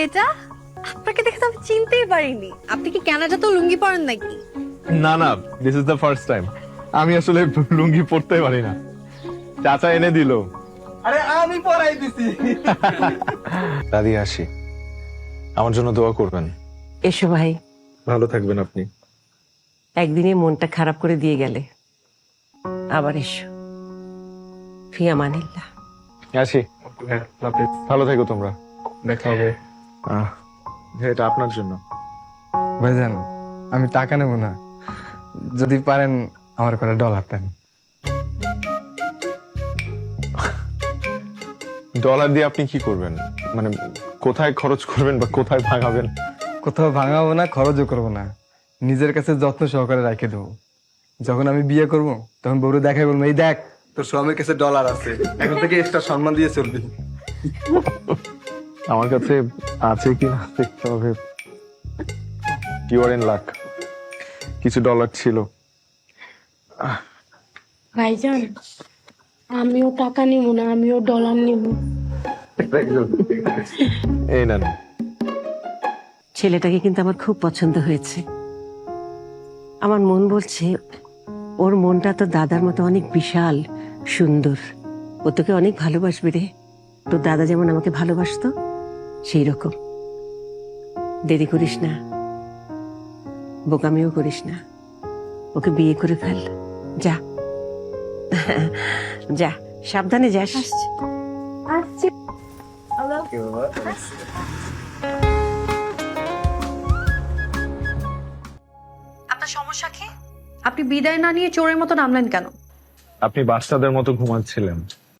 এটা? আপনাকে দেখে তো আমি চিনতেই পারিনি। আপনি কি কানাডাতে লুঙ্গি পরেন নাকি? না না, this is the first time. আমি আসলে লুঙ্গি পরতে পারি না, চাচা এনে দিল। আরে আমি পরাই দিছি। দাদি আসি, আমার জন্য দোয়া করবেন। এসো ভাই, ভালো থাকবেন আপনি। একদিনে মনটা খারাপ করে দিয়ে গেলে, আবার এসো। ফিয়ামানিল্লাহ। আসি, ভালো থেকো তোমরা। দেখা হবে। এটা আপনার জন্য। ভাইজান, আমি টাকা নেব না, যদি পারেন আমার করে ডলার দেন। ডলার দিয়ে আপনি কি করবেন? মানে কোথায় খরচ করবেন বা কোথায় ভাগাবেন? কোথাও ভাঙাবো না, খরচও করবো না, নিজের কাছে যত্ন সহকারে রেখে দেবো। যখন আমি বিয়ে করব তখন বউরে দেখাই বলবো, এই দেখ তোর স্বামীর কাছে ডলার আছে, এখন থেকে এক্সট্রা সম্মান দিয়ে চলবি। আমার কাছে আছে কি না দেখতে হবে। You are in luck. কিছু ডলার ছিল। ভাইজান, আমিও টাকা নিব না, আমিও ডলার নিব। এই নেন। ছেলেটাকে কিন্তু আমার খুব পছন্দ হয়েছে। আমার মন বলছে ওর মনটা তো দাদার মতো অনেক বিশাল, সুন্দর। ও তোকে অনেক ভালোবাসবে রে, তোর দাদা যেমন আমাকে ভালোবাসতো সেই রকম। দেরি করিস না, বোকামিও করিস না, ওকে বিয়ে করে ফেল। যা যা, সাবধানে যাস। আপনার সমস্যা কি? আপনি বিদায় না নিয়ে চোরের মতো নামলেন কেন? আপনি বাচ্চাদের মতো ঘুমাচ্ছিলেন।